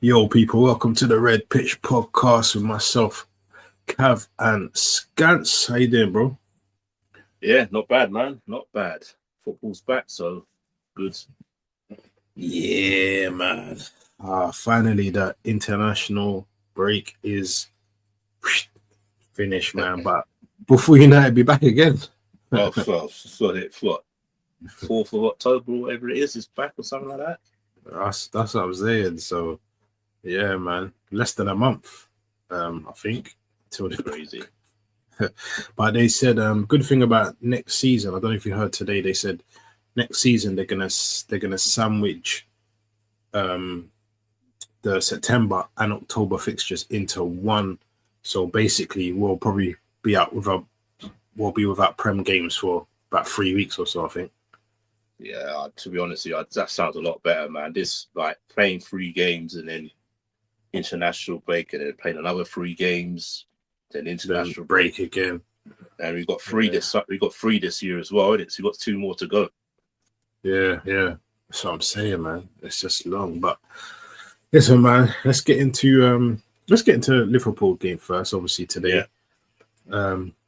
Yo, people, welcome to the Red Pitch Podcast with myself, Cav, and Scance. How you doing, bro? Yeah, not bad, man. Not bad. Football's back, so good. Yeah, man. Finally, the international break is finished, man. But before United be back again. Oh, what? 4th of October, whatever it is back or something like that. That's what I'm saying. So, yeah, man. Less than a month, I think. Till the Crazy. But they said good thing about next season. I don't know if you heard today. They said next season they're gonna sandwich the September and October fixtures into one. So basically, we'll probably be without Prem games for about 3 weeks or so, I think. Yeah, to be honest with you, that sounds a lot better, man. This like playing 3 games and then international break and then playing another 3 games, then international break again. And we got 3 this year as well, innit? So we got 2 more to go. Yeah. That's what I'm saying, man. It's just long, but listen, man. Let's get into Liverpool game first. Obviously today,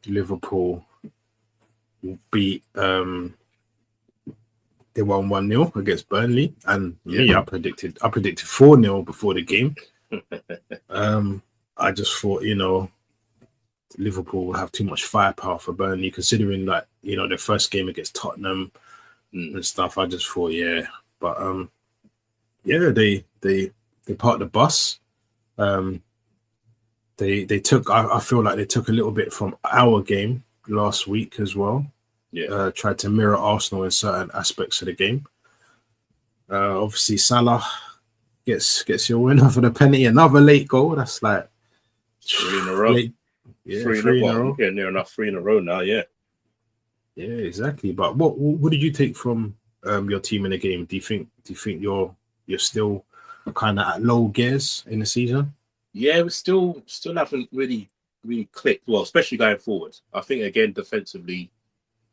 Liverpool beat they won 1-0 against Burnley, and I predicted 4-0 before the game. I just thought, Liverpool will have too much firepower for Burnley, considering that their first game against Tottenham and stuff. I just thought, but they parked the bus. They took. I feel like they took a little bit from our game last week as well. Yeah, tried to mirror Arsenal in certain aspects of the game. Obviously, Salah gets your winner for the penalty. Another late goal. That's like 3 in a row. 3 in a row. Yeah, near enough 3 in a row now. Yeah, exactly. But what did you take from your team in the game? Do you think you're still kind of at low gears in the season? Yeah, we still haven't really clicked. Well, especially going forward. I think again defensively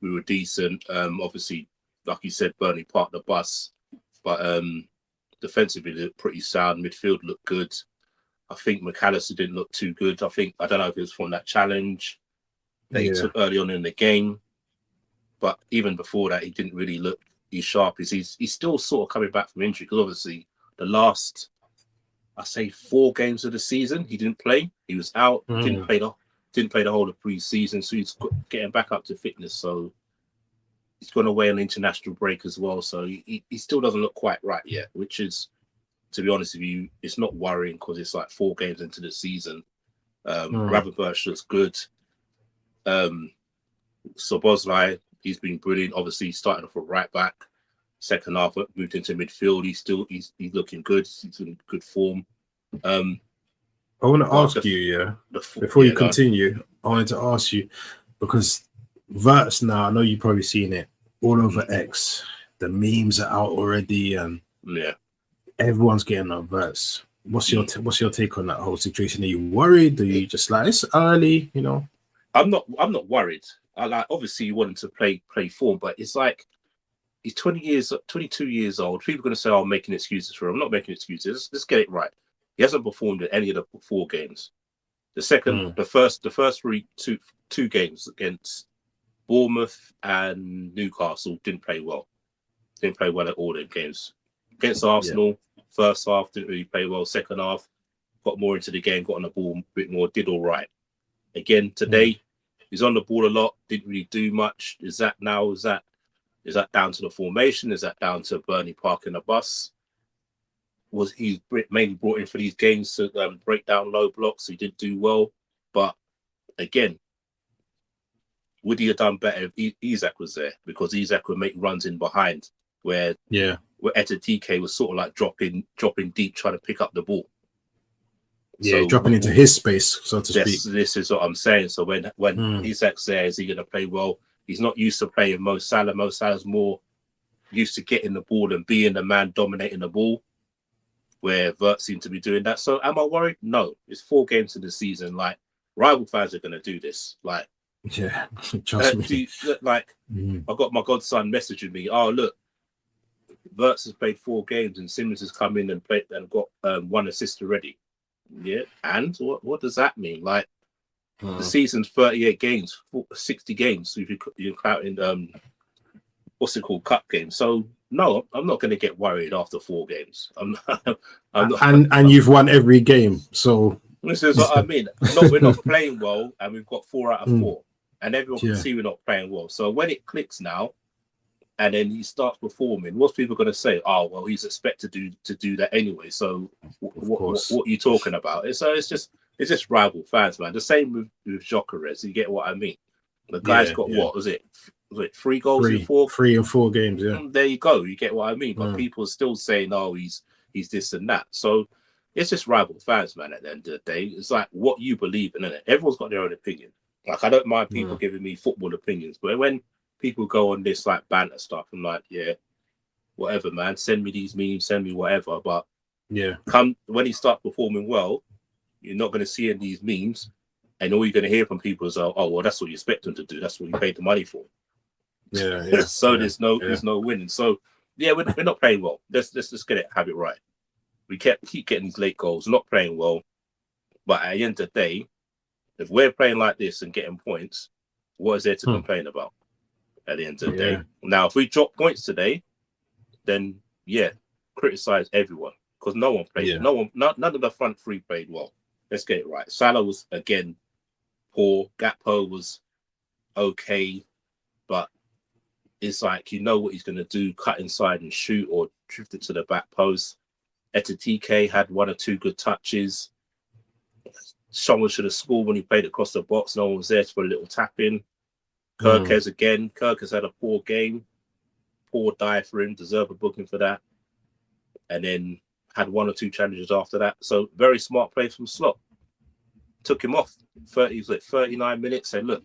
we were decent. Obviously, like you said, Burnley parked the bus, but defensively looked pretty sound. Midfield looked good. I think McAllister didn't look too good. I don't know if it was from that challenge that he took early on in the game, but even before that, he didn't really look as sharp. He's still sort of coming back from injury, because obviously the last, I say 4 games of the season he didn't play. He was out. Didn't play the whole of pre-season, so he's getting back up to fitness. So he's gone away on international break as well. So he still doesn't look quite right yet, which is, to be honest with you, it's not worrying, because it's like 4 games into the season. Gravenberch looks good. So Bosley, he's been brilliant. Obviously, starting off at right back. Second half, moved into midfield. He's looking good. He's in good form. I want to ask you, before you continue, I wanted to ask you, because Verts now, I know you've probably seen it all over X. The memes are out already, and everyone's getting on Verts. What's your take on that whole situation? Are you worried? Are you just like, it's early, I'm not worried. Obviously you want him to play form, but it's like he's 22 years old. People are going to say, I'm making excuses for him. I'm not making excuses. Let's get it right. He hasn't performed in any of the 4 games. The first 2 games against Bournemouth and Newcastle didn't play well. Didn't play well at all in games. Against Arsenal, first half didn't really play well. Second half got more into the game, got on the ball a bit more, did all right. Again today, he's on the ball a lot, didn't really do much. Is that down to the formation? Is that down to Burnley parking the bus? Was he mainly brought in for these games to break down low blocks? He did do well, but again, would he have done better if Isak was there? Because Isak would make runs in behind, where Etitike was sort of like dropping deep, trying to pick up the ball. So, dropping into his space, so to speak. This is what I'm saying. So when Isak's there, is he going to play well? He's not used to playing Mo Salah. Mo Salah's more used to getting the ball and being the man dominating the ball, where Vert seemed to be doing that. So am I worried? No. It's 4 games in the season. Like, rival fans are going to do this. Like, trust me. I got my godson messaging me. Oh, look, Wirtz has played 4 games and Simmons has come in and played and got 1 assist already. Yeah, and what does that mean? Like the season's 38 games, 60 games. So if you're counting what's it called, cup games. So no, I'm not going to get worried after 4 games. I'm not. And you've won every game, so this is what I mean. We're not playing well, and we've got 4 out of 4, and everyone can see we're not playing well. So when it clicks now, and then he starts performing, what's people going to say? Oh, well, he's expected to do that anyway. So what are you talking about? So it's just rival fans, man. The same with Gyökeres. You get what I mean? The guy's got what was it? Was it 3 goals in 4? 3 and 4 games, yeah. There you go. You get what I mean. But people are still saying, "Oh, he's this and that." So it's just rival fans, man. At the end of the day, it's like what you believe in. Innit? Everyone's got their own opinion. Like I don't mind people giving me football opinions, but when people go on this like banter stuff, I'm like, yeah, whatever, man. Send me these memes, send me whatever. But come when he starts performing well, you're not going to see in these memes, and all you're going to hear from people is, "Oh, well, that's what you expect them to do. That's what you paid the money for." So there's no winning. So we're not playing well. Let's have it right. We keep getting these late goals. We're not playing well, but at the end of the day, if we're playing like this and getting points, what is there to complain about? At the end of the day, now if we drop points today, then criticize everyone because no one played. None of the front 3 played well. Let's get it right. Salah was again poor. Gakpo was okay, but it's like you know what he's going to do: cut inside and shoot, or drift it to the back post. Etitike had 1 or 2 good touches. Someone should have scored when he played across the box. No one was there for a little tap in. Kirkes again. Kirkes had a poor game. Poor dive for him. Deserve a booking for that. And then had 1 or 2 challenges after that. So very smart play from Slot. Took him off. 39 minutes. Said, look,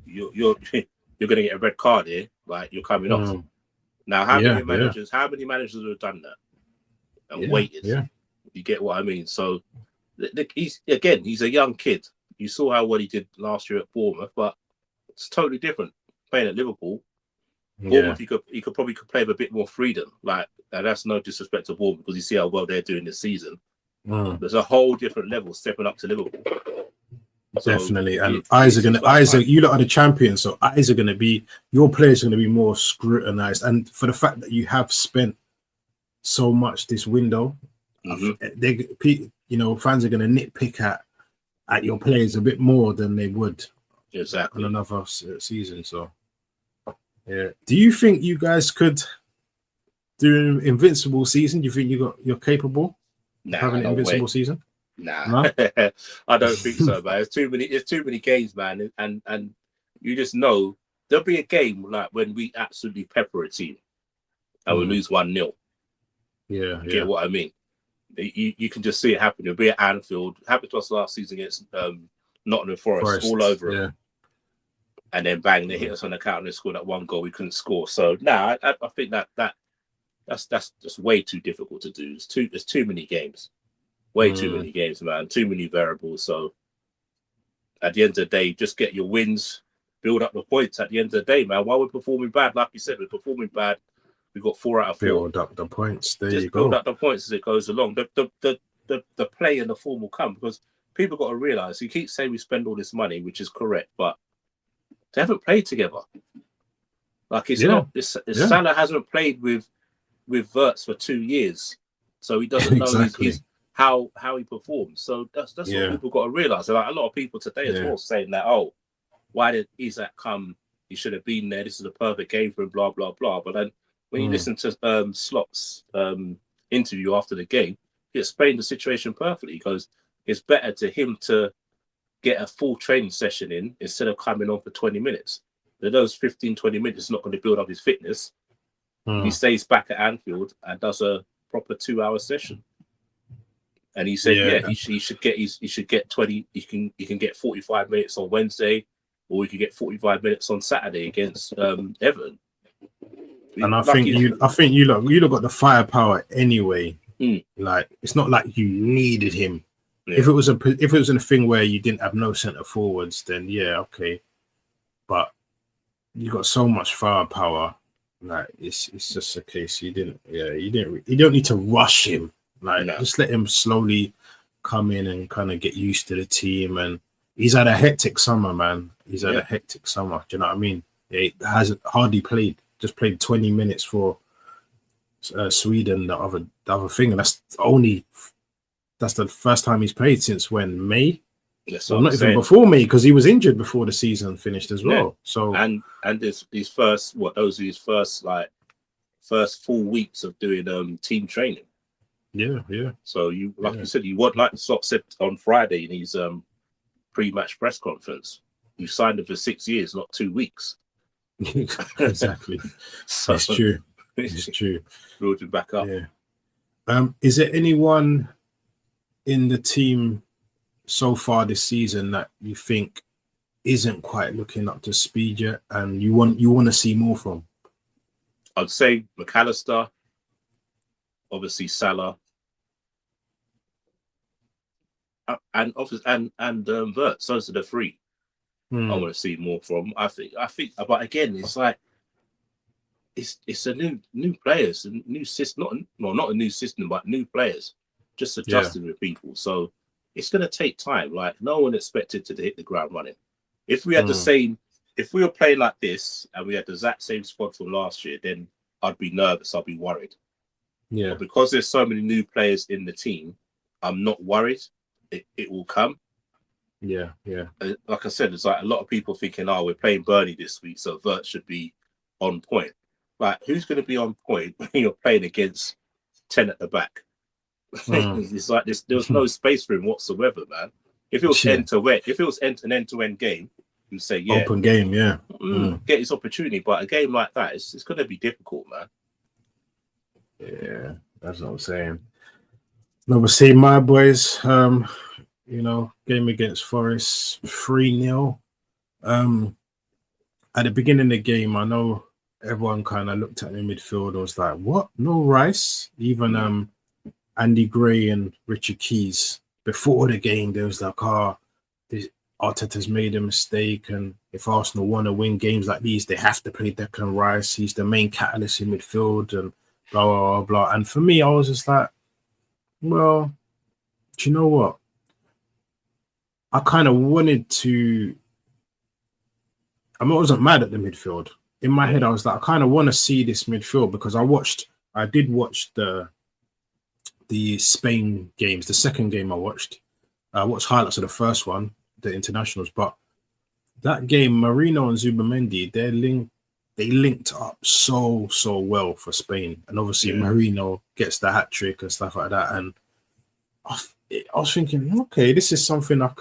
you're going to get a red card here. Like you're coming off. Now, how many managers have done that and waited? You get what I mean? So he's a young kid. You saw how well he did last year at Bournemouth, but it's totally different playing at Liverpool. Bournemouth, he could probably play with a bit more freedom. Like, and that's no disrespect to Bournemouth because you see how well they're doing this season. There's a whole different level stepping up to Liverpool. Definitely, and you lot are the champions, so your players are going to be more scrutinized. And for the fact that you have spent so much this window, fans are going to nitpick at your players a bit more than they would on another season. So, do you think you guys could do an invincible season? Do you think you're capable of having an invincible season? Nah, I don't think so, man. It's too many games, man, and you just know there'll be a game like when we absolutely pepper a team and we lose 1-0. Get what I mean? You can just see it happen. It'll be at Anfield. Happened to us last season against Nottingham Forest. All over it. And then bang, they hit us on the counter and they scored that 1 goal we couldn't score. So I think that's just way too difficult to do. There's too many games. Way too many games, man. Too many variables. So at the end of the day, just get your wins, build up the points at the end of the day, man. While we're performing bad, like you said, we're performing bad. We've got 4 out of 4. Build up the points. Just build up the points as it goes along. The play and the form will come because people got to realise, you keep saying we spend all this money, which is correct, but they haven't played together. Like Salah hasn't played with Wirtz for 2 years. So he doesn't know how he performs. So that's what people got to realise. Like a lot of people today as well saying that, why did Isak come? He should have been there. This is a perfect game for him, blah, blah, blah. But then when you listen to Slot's interview after the game, he explained the situation perfectly. He goes, it's better to him to get a full training session in instead of coming on for 20 minutes. Those 15, 20 minutes is not going to build up his fitness. He stays back at Anfield and does a proper 2-hour session. And he said, he should get 20. He can get 45 minutes on Wednesday, or he can get 45 minutes on Saturday against Everton. And I think you lot got the firepower anyway. Like it's not like you needed him. If it was a thing where you didn't have no centre forwards, then okay. But you got so much firepower. Like it's just a case you don't need to rush him. Like just let him slowly come in and kind of get used to the team. And he's had a hectic summer, man. He's had a hectic summer. Do you know what I mean? He hasn't hardly played. Just played 20 minutes for Sweden. The other thing, and that's the first time he's played since when, May. Yes, well, not even before May, because he was injured before the season finished as well. Yeah. So and his first those are his first full weeks of doing team training. Yeah. So you said, what like Slot said on Friday in his pre-match press conference, you signed him for 6 years, not 2 weeks. Exactly. So, it's true. It's true. Build him back up. Yeah. Is there anyone in the team so far this season that you think isn't quite looking up to speed yet, and you want to see more from? I'd say McAllister, obviously Salah, and Wirtz. Those are the three I want to see more from. I think, but again, it's like it's a new players, a new system. Not a new system, but new players, just adjusting with people. So it's going to take time. Like, no one expected to hit the ground running. If we had if we were playing like this and we had the exact same squad from last year, then I'd be nervous. I'd be worried. Yeah. But because there's so many new players in the team, I'm not worried. It will come. Yeah. Like I said, it's like a lot of people thinking, we're playing Burnley this week, so Wirtz should be on point. Like, who's going to be on point when you're playing against 10 at the back? It's like there's no space for him whatsoever, man. If it was end-to-end, if it was an end-to-end game, you'd say, open game, get his opportunity. But a game like that, it's going to be difficult, man. Yeah, that's what I'm saying. Obviously, my boys, game against Forest, 3-0. At the beginning of the game, I know everyone kind of looked at the midfield and was like, what? No Rice? Even Andy Gray and Richard Keys, before the game, there was like, Arteta's made a mistake, and if Arsenal want to win games like these, they have to play Declan Rice. He's the main catalyst in midfield, and blah, blah, blah, blah. And for me, I was just like, well, do you know what? I kind of wanted to... I wasn't mad at the midfield. In my head, I was like, I kind of want to see this midfield, because I did watch the Spain games. The second game I watched highlights of the first one, the internationals. But that game, Marino and Zubamendi, they linked up so well for Spain. And obviously Marino gets the hat trick and stuff like that. And I was thinking, okay, this is something I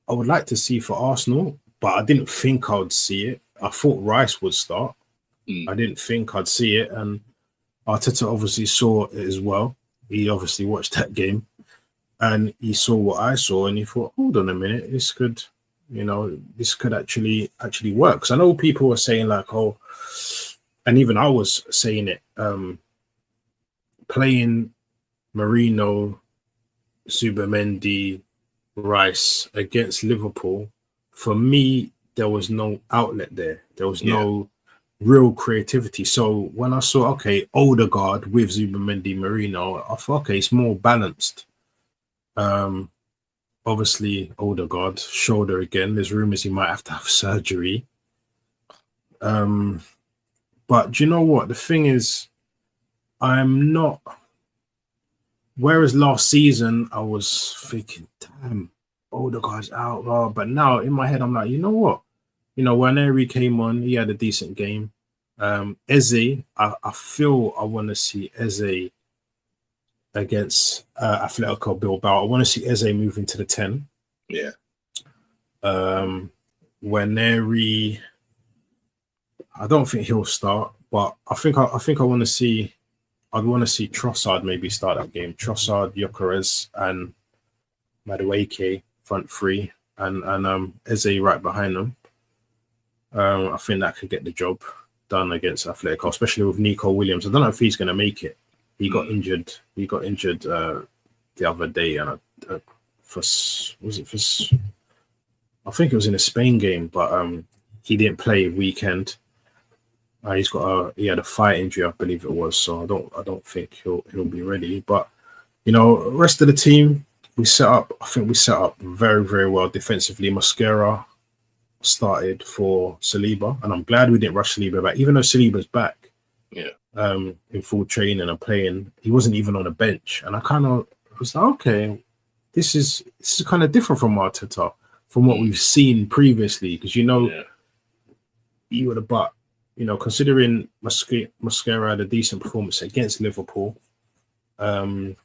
would like to see for Arsenal, but I didn't think I would see it. I thought Rice would start. I didn't think I'd see it. And Arteta obviously saw it as well. He obviously watched that game and he saw what I saw, and he thought, hold on a minute, this could actually work. Because I know people were saying like, and even I was saying it, playing Marino, Zubamendi, Rice against Liverpool, for me, there was no outlet there. There was no real creativity. So when I saw, Odegaard with Zubamendi, Marino, I thought, okay, it's more balanced. Obviously, Odegaard, shoulder again. There's rumors he might have to have surgery. But do you know what? The thing is, I'm not... Whereas last season, I was thinking, damn, Odegaard's out. But now, in my head, I'm like, you know what? When Henry came on, he had a decent game. Eze, I feel I want to see Eze against Atletico Bilbao. I want to see Eze move into the 10. Yeah. When Henry, I don't think he'll start, but I think I want to see... I'd want to see Trossard maybe start that game. Trossard, Gyökeres, and Madueke front three, and Eze right behind them. I think that could get the job done against Atletico, especially with Nico Williams. I don't know if he's going to make it. He got injured. He got injured the other day, and I think it was in a Spain game, but he didn't play weekend. He had a fight injury, I believe it was. So I don't think he'll be ready. But you know, rest of the team, I think we set up very, very well defensively. Mosquera started for Saliba, and I'm glad we didn't rush Saliba back, even though Saliba's back. Yeah. In full training and playing. He wasn't even on the bench. And I kind of was like, okay, this is kind of different from Arteta, from what we've seen previously. Because, you know, you would have, but, you know, considering Mosquera had a decent performance against Liverpool, to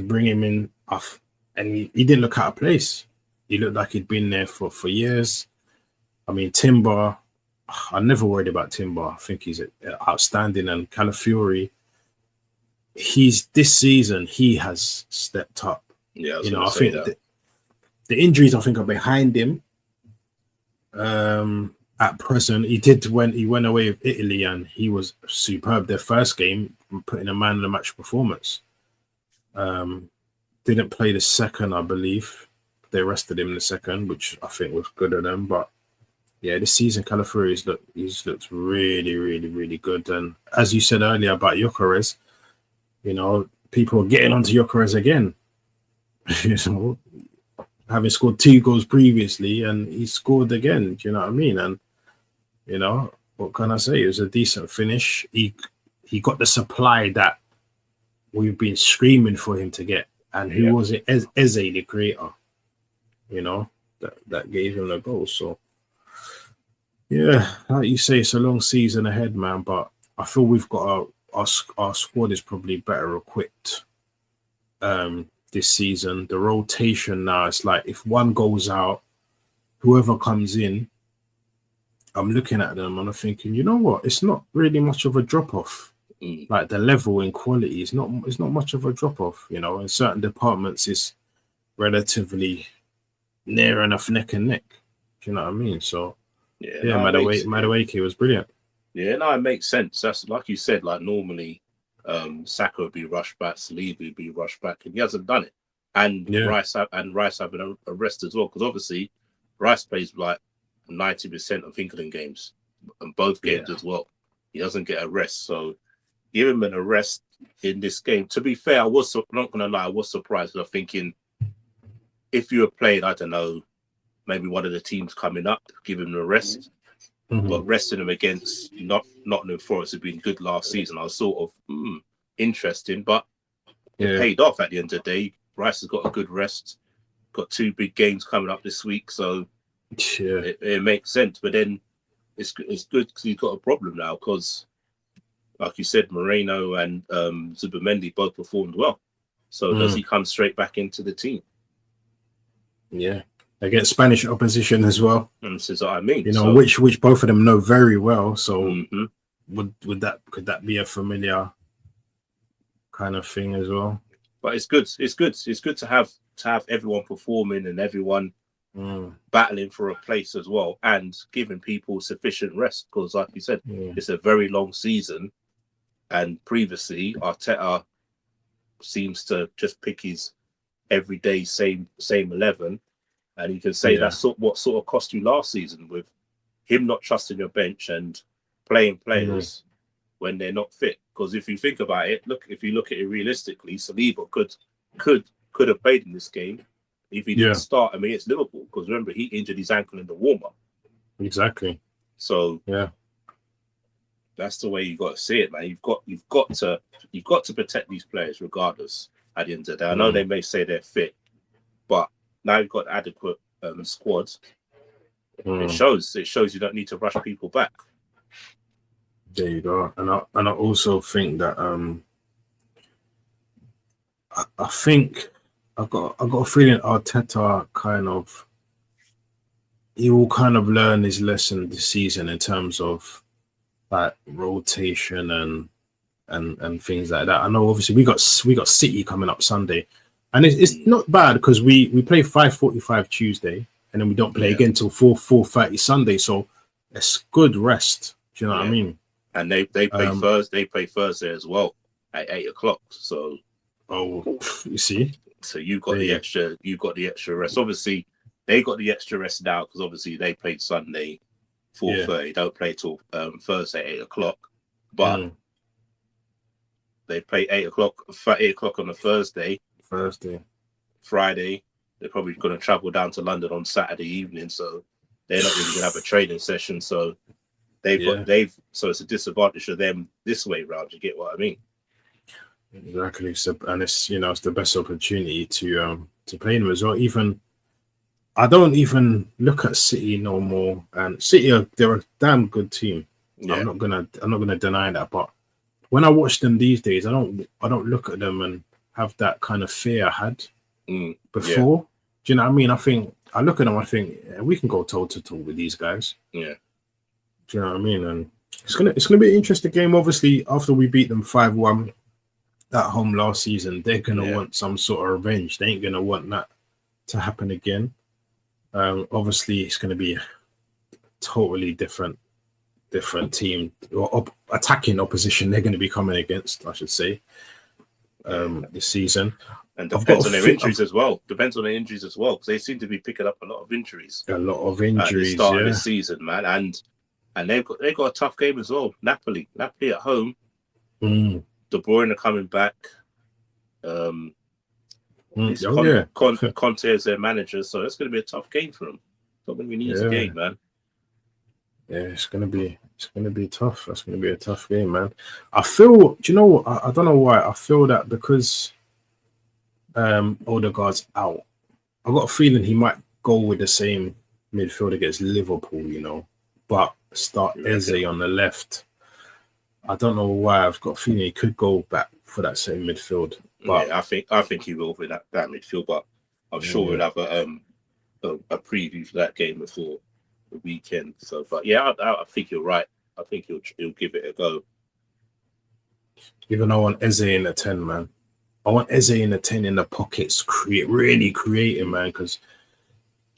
bring him in off, and he didn't look out of place. He looked like he'd been there for years. I mean, Timber, I never worried about Timber. I think he's outstanding. And Calafiori, this season, he has stepped up. Yeah, I think the injuries, I think, are behind him. At present, he went away with Italy, and he was superb. Their first game, putting a man of the match performance. Didn't play the second, I believe. They rested him in the second, which I think was good of them. But yeah, this season, Calafiori he's looked really, really, really good. And as you said earlier about Gyökeres, you know, people are getting onto Gyökeres again. You know, having scored 2 goals previously, and he scored again. Do you know what I mean? And you know, what can I say? It was a decent finish. He got the supply that we've been screaming for him to get. And who was it? Eze, the creator. You know, that gave him the goal. So. Yeah, like you say, it's a long season ahead, man. But I feel we've got our squad is probably better equipped this season. The rotation now, it's like if one goes out, whoever comes in, I'm looking at them and I'm thinking, you know what? It's not really much of a drop off. Like the level in quality is not much of a drop off. You know, in certain departments, it's relatively near enough neck and neck. Do you know what I mean? So. Yeah, Madueke was brilliant. Yeah, no, it makes sense. That's like you said, like normally Saka would be rushed back, Saliba would be rushed back, and he hasn't done it. And Rice having a rest as well, because obviously Rice plays like 90% of England games, and both games as well. He doesn't get a rest, so give him an arrest in this game. To be fair, I was not gonna lie, I was surprised. I'm thinking if you were playing, I don't know, maybe one of the teams coming up, give him a rest. But resting him against Nottingham Forest had been good last season. I was sort of interesting, but it paid off at the end of the day. Rice has got a good rest, got 2 big games coming up this week, so it makes sense. But then it's good because he's got a problem now because, like you said, Moreno and Zubimendi both performed well. So does he come straight back into the team? Yeah. Against Spanish opposition as well. And this is what I mean. You know, which both of them know very well. So could that be a familiar kind of thing as well? But it's good. It's good to have everyone performing and everyone battling for a place as well, and giving people sufficient rest. Because, like you said, it's a very long season, and previously Arteta seems to just pick his everyday same 11. And you can say that's what sort of cost you last season with him not trusting your bench and playing players when they're not fit. Because if you think about it, if you look at it realistically, Saliba could have played in this game if he didn't start. I mean, it's Liverpool, because remember he injured his ankle in the warm-up. Exactly. So that's the way you got to see it, man. You've got to protect these players regardless. At the end of the day, I know they may say they're fit, but now you've got adequate squad. It shows you don't need to rush people back. There you go. And I also think that I think I got a feeling Arteta he will kind of learn his lesson this season in terms of like rotation and things like that. I know obviously we got City coming up Sunday. And it's not bad because we play 5:45 Tuesday and then we don't play again till 4:30 Sunday. So it's good rest. Do you know what I mean? And they play Thursday. They play Thursday as well at 8:00. So you see. So you've got the extra rest. Obviously, they got the extra rest now because obviously they played Sunday 4:30. Don't play till Thursday 8:00. But they play 8:00 on a Thursday. Friday, they're probably going to travel down to London on Saturday evening, so they're not really going to have a training session. So so it's a disadvantage for them this way round. You get what I mean? Exactly. So, and it's it's the best opportunity to play them as well. Even I don't even look at City no more, and City they're a damn good team. Yeah. I'm not gonna deny that, but when I watch them these days, I don't look at them and have that kind of fear I had before. Yeah. Do you know what I mean? I think I look at them, I think we can go toe to toe with these guys. Yeah. Do you know what I mean? And it's gonna be an interesting game. Obviously, after we beat them 5-1 at home last season, they're gonna want some sort of revenge. They ain't gonna want that to happen again. Obviously, it's gonna be a totally different team or attacking opposition they're going to be coming against, I should say, this season. And depends on their injuries as well. Depends on their injuries as well, because they seem to be picking up a lot of injuries. A lot of injuries at the start of the season, man. And they've got a tough game as well. Napoli at home. De Bruyne coming back. Conte is their manager, so it's going to be a tough game for them. It's not going to be an easy game, man. Yeah, it's gonna be tough. That's gonna be a tough game, man. I feel. Do you know what? I don't know why. I feel that because Odegaard's out, I got a feeling he might go with the same midfield against Liverpool. But start Eze on the left. I don't know why. I've got a feeling he could go back for that same midfield. But I think he will with that midfield. But I'm sure we'll have a preview for that game before the weekend. So, but I think you're right. I think he'll give it a go. Even though I want Eze in the 10, man. I want Eze in the 10 in the pockets, really creating, man, because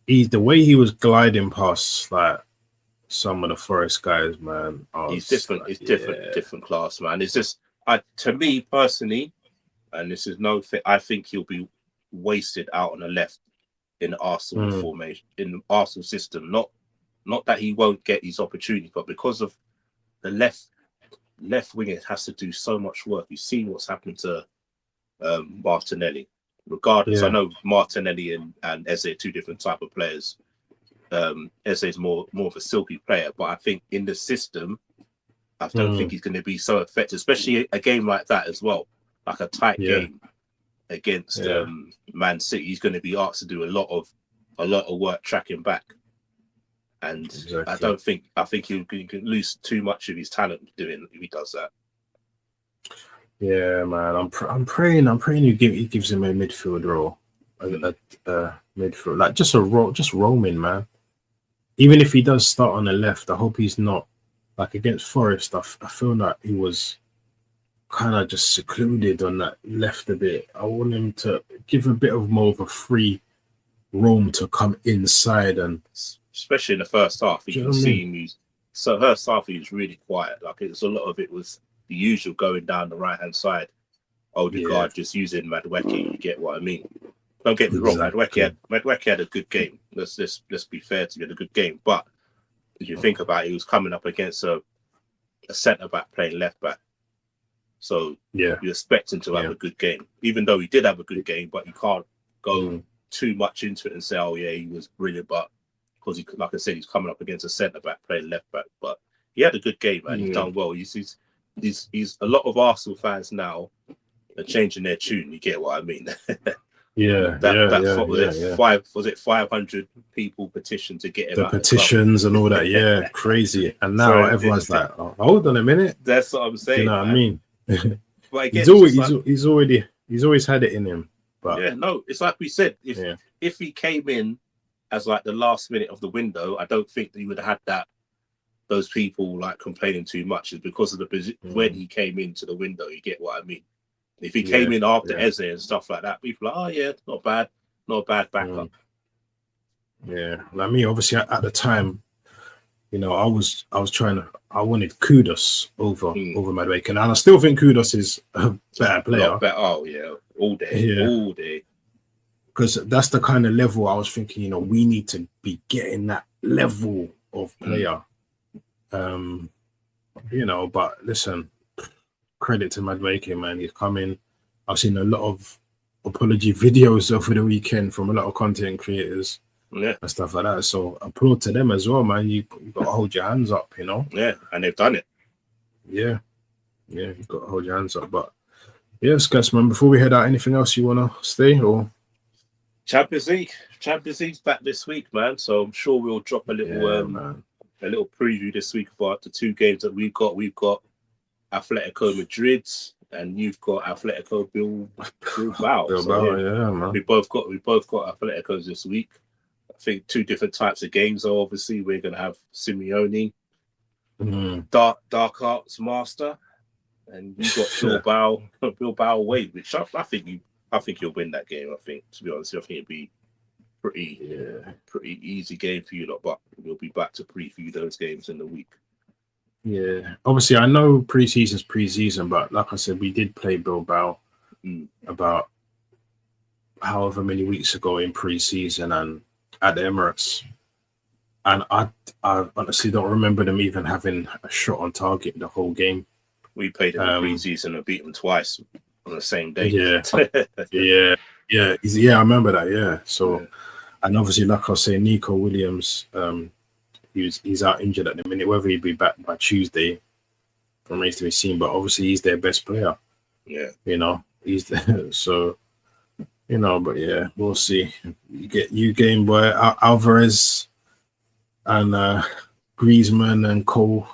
the way he was gliding past like some of the Forest guys, man. He's different. Like, different class, man. It's just to me personally, and this is no thing. I think he'll be wasted out on the left in the Arsenal formation, in the Arsenal system. Not that he won't get his opportunity, but because of the left winger has to do so much work. You see what's happened to Martinelli. Regardless, I know Martinelli and Eze are two different type of players. Eze is more of a silky player, but I think in the system, I don't think he's going to be so effective, especially a game like that as well, like a tight game against Man City. He's going to be asked to do a lot of work tracking back. And exactly. I think he can lose too much of his talent doing if he does that. Yeah, man. I'm praying he gives him a midfield role, midfield, like just roaming, man. Even if he does start on the left, I hope he's not like against Forest. I feel like he was kind of just secluded on that left a bit. I want him to give a bit of more of a free roam to come inside, and especially in the first half, you can see him. So first half he was really quiet. Like a lot of it was the usual going down the right hand side. Odegaard just using Madueke. You get what I mean? Don't get me wrong. Madueke had a good game. Let's be fair to get a good game. But if you think about it, he was coming up against a centre back playing left back. So you expect him to have a good game, even though he did have a good game. But you can't go too much into it and say, "Oh yeah, he was brilliant." But because like I said, he's coming up against a centre back playing left back. But he had a good game, man. He's done well. He's a lot of Arsenal fans now are changing their tune. You get what I mean? Was it 500 people petitioned to get him out petitions and all that? Yeah, crazy. And now everyone's like, oh, hold on a minute. That's what I'm saying. You know what I mean? But again, he's always had it in him. But it's like we said. If he came in as like the last minute of the window, I don't think that he would have had those people like complaining too much. Is because of the position when he came into the window. You get what I mean? If he came in after Eze and stuff like that, people are like, oh yeah, not a bad backup. Yeah, like me, obviously at the time, I wanted Kudus over Madueke, and I still think Kudus is a better player. Oh yeah, all day. Because that's the kind of level I was thinking. We need to be getting that level of player. You know, but listen, credit to Madueke, man. He's coming. I've seen a lot of apology videos over the weekend from a lot of content creators, and stuff like that. So applaud to them as well, man. You got to hold your hands up, you know. Yeah, and they've done it. Yeah, you got to hold your hands up. But yeah, Scats, man. Before we head out, anything else you wanna stay or? Champions League's back this week, man. So I'm sure we'll drop a little preview this week about the 2 games that we've got. We've got Atletico Madrid, and you've got Atletico Bilbao. Yeah, man. We both got Atleticos this week. I think 2 different types of games. So obviously we're gonna have Simeone, dark arts master, and you got Bilbao away, which I think you'll win that game. I think, to be honest, I think it'd be pretty easy game for you lot, but we'll be back to preview those games in the week. Yeah, obviously I know preseason, but like I said, we did play Bilbao about however many weeks ago in preseason and at the Emirates, and I honestly don't remember them even having a shot on target the whole game. We played in preseason and beat them twice on the same day. Yeah, I remember that. Yeah, so and obviously, like I was saying, Nico Williams, he's out injured at the minute. Whether he'll be back by Tuesday remains to be seen. But obviously, he's their best player. Yeah, you know, he's so. You know, but yeah, we'll see. You get Game Boy, Alvarez, and Griezmann and Cole.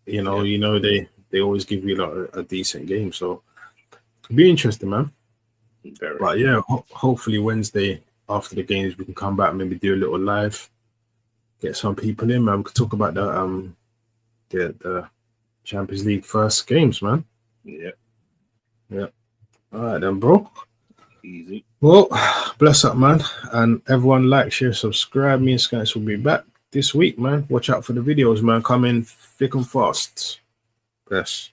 You know, they always give you like a decent game, so it'll be interesting, man. But yeah, hopefully Wednesday after the games we can come back, maybe do a little live, get some people in, man. We could talk about the Champions League first games, man. Yeah. All right then, bro. Easy. Well, bless up, man. And everyone like, share, subscribe. Me and Scats will be back this week, man. Watch out for the videos, man. Coming thick and fast. Bless.